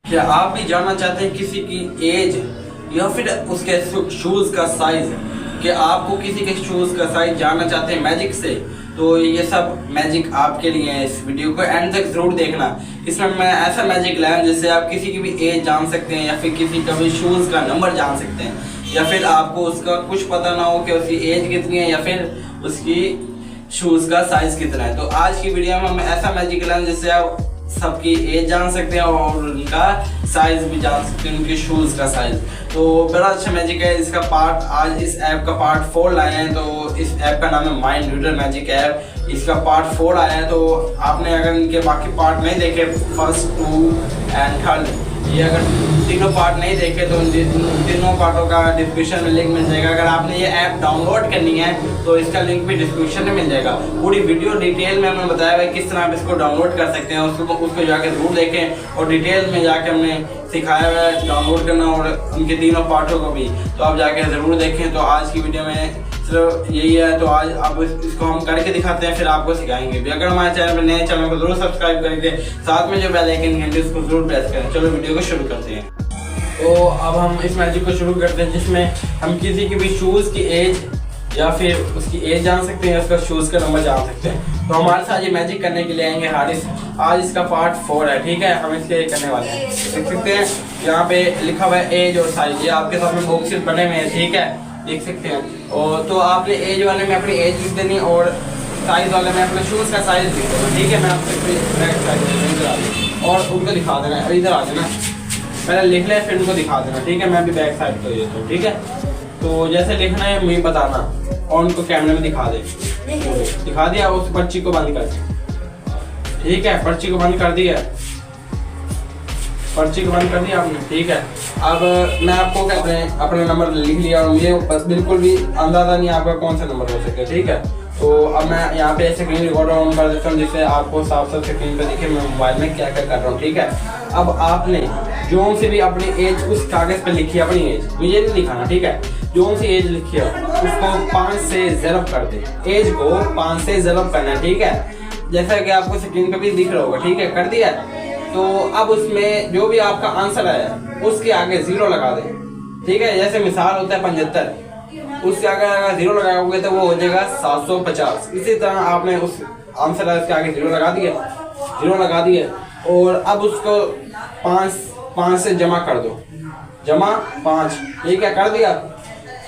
क्या आप भी जानना चाहते हैं किसी की एज या फिर उसके शूज़ का साइज, कि आपको किसी के शूज़ का साइज जानना चाहते हैं मैजिक से, तो ये सब मैजिक आपके लिए है। इस वीडियो को एंड तक ज़रूर देखना। इसमें मैं ऐसा मैजिक लाया हूं जिससे आप किसी की भी एज जान सकते हैं या फिर किसी का भी शूज़ का नंबर जान सकते हैं, या फिर आपको उसका कुछ पता ना हो कि उसकी एज कितनी है या फिर उसकी शूज़ का साइज़ कितना है। तो आज की वीडियो में हम ऐसा मैजिक लाया हूं जिससे आप सबकी एज जान सकते हैं और उनका साइज भी जान सकते हैं, उनके शूज़ का साइज। तो बड़ा अच्छा मैजिक है। इसका पार्ट आज इस ऐप का पार्ट 4 लाए हैं। तो इस ऐप का नाम है माइंड रीडर मैजिक ऐप। इसका पार्ट 4 आया है। तो आपने अगर इनके बाकी पार्ट नहीं देखे, फर्स्ट 2 एंड 3, ये अगर तीनों पार्ट नहीं देखे तो तीनों पार्टों का डिस्क्रिप्शन में लिंक मिल जाएगा। अगर आपने ये ऐप डाउनलोड करनी है तो इसका लिंक भी डिस्क्रिप्शन में मिल जाएगा। पूरी वीडियो डिटेल में हमने बताया है किस तरह आप इसको डाउनलोड कर सकते हैं। उसको जाके जरूर देखें और डिटेल में जाके हमने सिखाया हुआ है डाउनलोड करना और उनके तीनों पार्टों को भी, तो आप जाके ज़रूर देखें। तो आज की वीडियो में सिर्फ यही है। तो आज आप इसको हम करके दिखाते हैं, फिर आपको सिखाएंगे भी। अगर हमारे चैनल में नए, चैनल को जरूर सब्सक्राइब करके साथ में जो बेल आइकन घंटे उसको जरूर प्रेस करें। चलो वीडियो को शुरू करते हैं। तो अब हम इस मैजिक को शुरू करते हैं जिसमें हम किसी की भी शूज़ की एज या फिर उसकी एज जान सकते हैं, उसका शूज़ का नंबर जान सकते हैं। तो हमारे साथ ये मैजिक करने के लिए आएंगे हारिस। आज इसका पार्ट 4 है, ठीक है। हम इसके करने वाले हैं। देख सकते हैं यहाँ पे लिखा हुआ है एज और साइज। ये आपके सामने बॉक्सेस बने हुए हैं, ठीक है, देख सकते हैं। और तो आपने एज वाले में अपनी एज लिख देनी और साइज वाले में अपने शूज़ का साइज लिख देना, ठीक है। मैं आपको और उनको दिखा देना, इधर आ जाना, पहले लिख ले फिर उनको दिखा देना, ठीक है। मैं भी बैक साइड तो ये तो ठीक है। तो जैसे लिखना है मुझे बताना और उनको कैमरे में दिखा दे। दिखा दिया, उस पर्ची को बंद कर, ठीक है। पर्ची को बंद कर दिया, पर्ची को बंद कर दिया आपने, ठीक है। अब मैं आपको अपना नंबर लिख लिया और मुझे बिल्कुल भी अंदाजा नहीं आपका कौन सा नंबर हो सके, ठीक है। तो अब मैं यहाँ पे स्क्रीन रिकॉर्डर ऑन कर देता हूँ जिससे आपको साफ साफ स्क्रीन पे दिखे मैं मोबाइल में क्या क्या कर रहा हूँ, ठीक है। अब आपने जो से भी अपनी एज उस कागज पे लिखी है, अपनी एज मुझे नहीं लिखाना, ठीक है। जो सी एज लिखी है उसको 5 से ज़रब कर दे। एज को 5 से ज़रब करना है, ठीक है। जैसा कि आपको स्क्रीन पे भी दिख रहा होगा, ठीक है, कर दिया। तो अब उसमें जो भी आपका आंसर आया उसके आगे 0 लगा दे, ठीक है। जैसे मिसाल होता है 75, उससे अगर 0 लगाओगे तो वो हो जाएगा 750। इसी तरह आपने उस आंसर आया उसके आगे 0 लगा दिया, 0 लगा दिए और अब उसको 5 से जमा कर दो, जमा 5, ठीक है, कर दिया।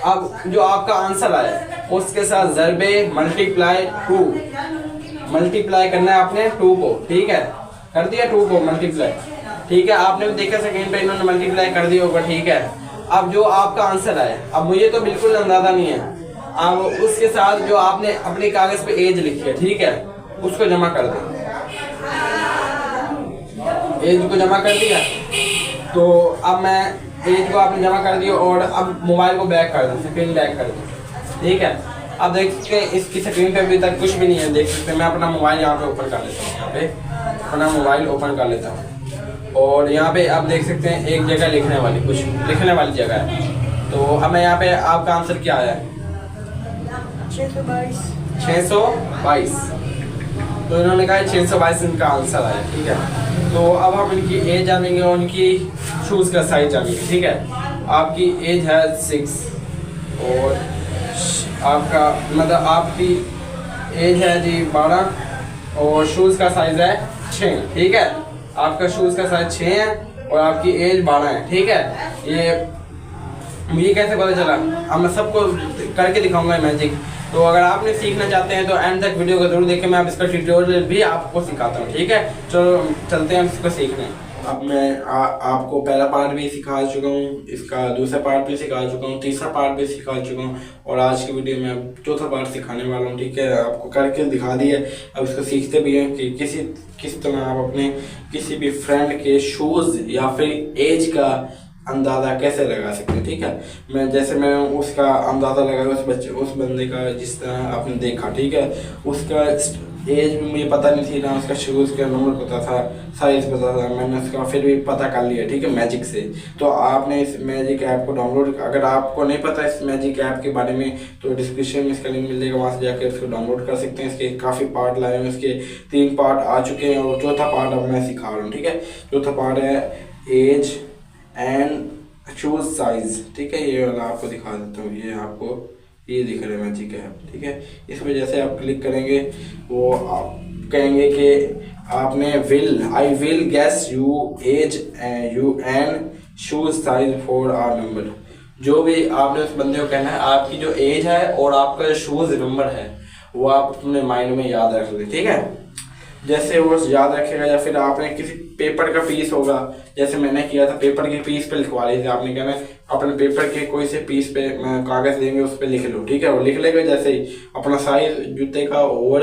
अब जो आपका आंसर आया उसके साथ ज़रबे मल्टीप्लाई 2, मल्टीप्लाई करना है आपने 2 को, ठीक है, कर दिया 2 को मल्टीप्लाई, ठीक है। आपने भी देखा सेकंड पे इन्होंने मल्टीप्लाई कर दिया होगा, ठीक है। अब जो आपका आंसर आया, अब मुझे तो बिल्कुल अंदाजा नहीं है, अब उसके साथ जो आपने अपने कागज पे एज लिखी है, ठीक है, उसको जमा कर दो। एज को जमा कर दिया तो अब मैं एज को आपने जमा कर दिया और अब मोबाइल को बैक कर दो, स्क्रीन बैक कर दो, ठीक है। अब देख सकते हैं इसकी स्क्रीन पे अभी तक कुछ भी नहीं है, देख सकते हैं। मैं अपना मोबाइल यहाँ पे ओपन कर लेता हूँ, यहाँ पे अपना मोबाइल ओपन कर लेता हूँ और यहाँ पे आप देख सकते हैं एक जगह लिखने वाली, कुछ लिखने वाली जगह है। तो हमें यहाँ पे आपका आंसर क्या आया है? 622। तो इन्होंने कहा 622 इनका आंसर आया, ठीक है। तो अब हम इनकी एज जानेंगे और उनकी शूज़ का साइज जानेंगे, ठीक है। आपकी एज है 6 और आपका मतलब आपकी एज है जी 12 और शूज़ का साइज है 6, ठीक है। आपका शूज़ का साइज 6 है और आपकी एज 12 है, ठीक है। ये मुझे कैसे पता चला? अब मैं सबको करके दिखाऊंगा मैजिक। तो अगर आपने सीखना चाहते हैं तो एंड तक वीडियो को जरूर देखें, मैं अब इसका ट्यूटोरियल भी आपको सिखाता हूँ, ठीक है। चलो चलते हैं इसको सीखने। अब मैं आपको पहला पार्ट भी सिखा चुका हूँ, इसका दूसरा पार्ट भी सिखा चुका हूँ, तीसरा पार्ट भी सिखा चुका हूँ और आज की वीडियो में अब चौथा पार्ट सिखाने वाला हूँ, ठीक है। आपको करके दिखा दिया, अब इसको सीखते भी हैं कि किस तरह आप अपने किसी भी फ्रेंड के शूज़ या फिर एज का अंदाज़ा कैसे लगा सकते हैं, ठीक है। मैं उसका अंदाज़ा लगाया उस बंदे का जिस तरह आपने देखा, ठीक है। उसका एज भी मुझे पता नहीं थी ना, उसका शूज़ का नंबर पता था, साइज़ पता था, मैंने उसका फिर भी पता कर लिया, ठीक है, मैजिक से। तो आपने इस मैजिक ऐप को डाउनलोड, अगर आपको नहीं पता इस मैजिक ऐप के बारे में तो डिस्क्रिप्शन में इसका लिंक मिल जाएगा, वहाँ से जाकर इसको डाउनलोड कर सकते हैं। इसके काफ़ी पार्ट लाए हैं, इसके 3 पार्ट आ चुके हैं और चौथा पार्ट अब मैं सिखा रहा हूँ, ठीक है। चौथा पार्ट है एज एंड शूज साइज, ठीक है। ये वाला आपको दिखा देता हूँ, ये आपको ये दिख रहा है मैजिक ऐप, ठीक है। इसमें जैसे आप क्लिक करेंगे वो आप कहेंगे कि आपने I will guess you age you and shoes size for our number. जो भी आपने उस बंदे को कहना है आपकी जो एज है और आपका जो शूज नंबर है वो आप अपने माइंड में याद रख लें, ठीक है। जैसे वो याद रखेगा, या फिर आपने किसी पेपर का पीस होगा, जैसे मैंने किया था, पेपर के पीस पे लिखवा ली थी। आपने कहना है अपने पेपर के कोई से पीस पे कागज देंगे उस पर लिख लो, ठीक है। वो लिख लेगा जैसे ही अपना साइज जूते का और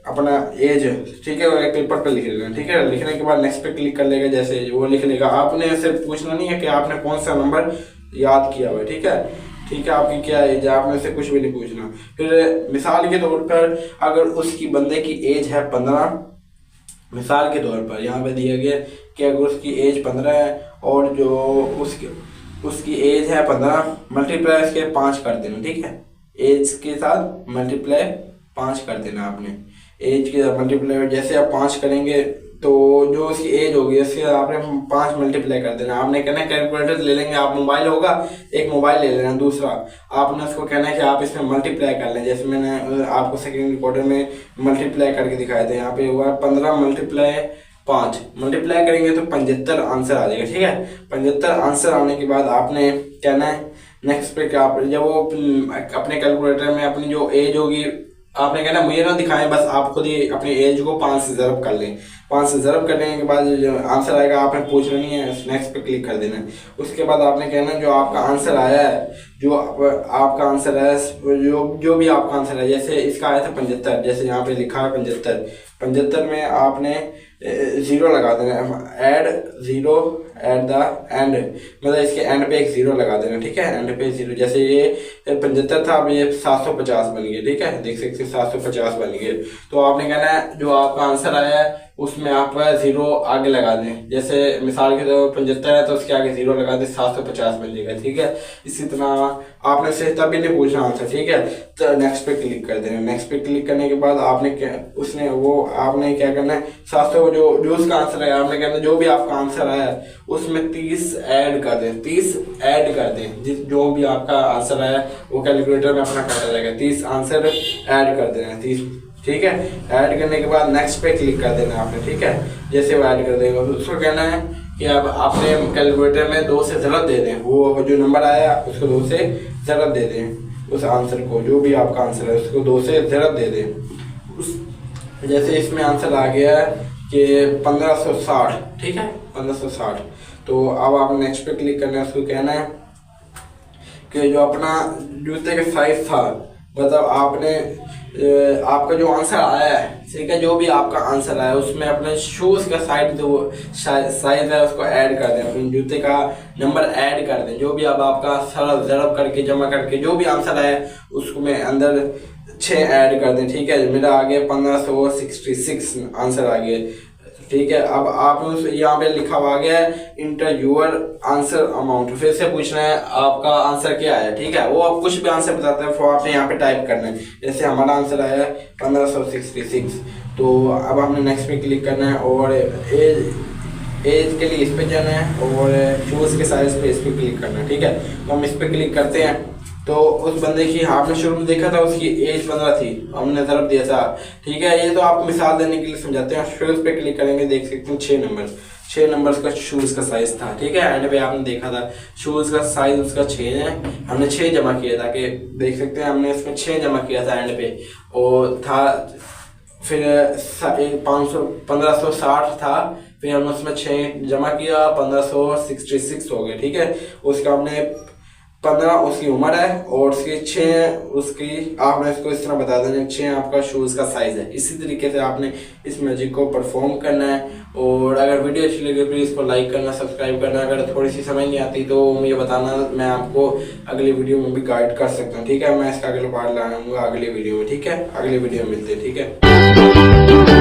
अपना एज, ठीक है, वो एक पेपर पे लिख लेना, ठीक है। लिखने के बाद नेक्स्ट पे क्लिक कर लेगा, जैसे वो लिख लेगा। आपने ऐसे पूछना नहीं है कि आपने कौन सा नंबर याद किया हुआ है, ठीक है, ठीक है। आपकी क्या एज है, आपने से कुछ भी नहीं पूछना। फिर मिसाल के तौर पर अगर उसकी बंदे की एज है 15, मिसाल के तौर पर यहाँ पे दिया गया कि अगर उसकी एज 15 है और जो उसकी एज है 15 मल्टीप्लाई इसके 5 कर देना, ठीक है। एज के साथ मल्टीप्लाई 5 कर देना आपने। एज के साथ मल्टीप्लाई जैसे आप 5 करेंगे तो जो उसकी एज होगी उसके आपने 5 मल्टीप्लाई कर देना। आपने कहना है कैलकुलेटर ले लेंगे, आप मोबाइल होगा एक मोबाइल ले लेना, दूसरा आपने उसको कहना है कि आप इसमें मल्टीप्लाई कर लें। जैसे मैंने आपको सेकंड रिकॉर्डर में मल्टीप्लाई करके दिखाया था, यहाँ पे हुआ 15 मल्टीप्लाई 5 मल्टीप्लाई करेंगे तो 75 आंसर आ जाएगा, ठीक है। 75 आंसर आने के बाद आपने कहना है नेक्स्ट पे, आप जब वो अपने कैलकुलेटर में अपनी जो एज होगी आपने कहना मुझे ना दिखाएं, बस आप खुद ही अपनी एज को 5 से ज़रब कर लें। 5 से ज़रब करने के बाद जो आंसर आएगा आपने पूछना नहीं है, नेक्स्ट पे क्लिक कर देना है। उसके बाद आपने कहना जो आपका आंसर आया है, जो आपका आंसर है, जो भी आपका आंसर है, जैसे इसका आया था 75, जैसे यहाँ पे लिखा है 75 में आपने 0 लगा देना, ऐड 0 एट द एंड, मतलब इसके एंड पे एक 0 लगा देना, ठीक है। एंड पे 0, जैसे ये 75 था, अब ये 750 बन गया, ठीक है। देख सकते 750 बन गए। तो आपने कहना है जो आपका आंसर आया है उसमें आप 0 आगे लगा दें। जैसे मिसाल के तो 75 है तो उसके आगे 0 लगा दें, 750 बन जाएगा, ठीक है। इसी तरह आपने से तभी नहीं पूछना आंसर, ठीक है। तो नेक्स्ट पे क्लिक कर देना। नेक्स्ट पे क्लिक करने के बाद आपने आपने क्या करना है, 700 जो उसका आंसर है, आपने कहना जो भी आपका आंसर आया है उसमें 30 ऐड कर दें, 30 ऐड कर दें। जो भी आपका आंसर आया वो कैलकुलेटर में अपना काटा जाएगा, 30 आंसर ऐड कर देना, 30, ठीक है। ऐड करने के बाद नेक्स्ट पे क्लिक कर देना आपने, ठीक है। जैसे वो ऐड कर देगा उसको कहना है कि अब आपने कैलकुलेटर में 2 से ज़रब दे दें, वो जो नंबर आया उसको 2 से ज़रब दे दें, उस आंसर को, जो भी आपका आंसर है उसको 2 से ज़रब दे दें। जैसे इसमें आंसर आ गया कि 1560, ठीक है, 1560। तो अब आप नेक्स्ट पे क्लिक करना है, उसको कहना है कि जो अपना जूते का साइज था, मतलब आपका जो आंसर आया है, ठीक है, जो भी आपका आंसर आया उसमें अपने शूज़ का साइज है उसको ऐड कर दें, अपने जूते का नंबर ऐड कर दें। जो भी अब आपका सारा ज़रब करके जमा करके जो भी आंसर आया उसको में अंदर 6 ऐड कर दें, ठीक है। मेरा आ गया 1566 आंसर आ गया, ठीक है। अब आप यहाँ पे लिखा हुआ गया है इंटर यूर आंसर अमाउंट, फिर से पूछना है आपका आंसर क्या है, ठीक है। वो आप कुछ भी आंसर बताते हैं वो आपने यहाँ पे टाइप करना है। जैसे हमारा आंसर आया है 1566, तो अब हमने नेक्स्ट पे क्लिक करना है और एज के लिए इस पे जाना है और शूज़ के साइज पे इस पे क्लिक करना है, ठीक है। तो हम इस पे क्लिक करते हैं तो उस बंदे की आपने शुरू में देखा था उसकी एज 15 थी, हमने ज़रब दिया था, ठीक है। ये तो आपको मिसाल देने के लिए समझाते हैं। शूज़ पे क्लिक करेंगे, देख सकते हैं 6 नंबर का शूज़ का साइज़ था, ठीक है। एंड पे आपने देखा था शूज़ का साइज़ उसका 6 है, हमने 6 जमा किया था, कि देख सकते हैं हमने इसमें 6 जमा किया था एंड पे, और था फिर 1560 था, फिर हमने उसमें 6 जमा किया, 1566 हो गए, ठीक है। उसका हमने 15 उसकी उम्र है और उसकी 6 उसकी, आपने इसको इस तरह बता देना 6 आपका शूज़ का साइज़ है। इसी तरीके से आपने इस मैजिक को परफॉर्म करना है। और अगर वीडियो अच्छी लगे प्लीज़ इसको लाइक करना, सब्सक्राइब करना। अगर थोड़ी सी समझ नहीं आती तो मुझे बताना, मैं आपको अगली वीडियो में भी गाइड कर सकता हूँ, ठीक है। मैं इसका अगला पार्ट लाऊंगा अगली वीडियो में, ठीक है। अगली वीडियो में मिलते हैं, ठीक है।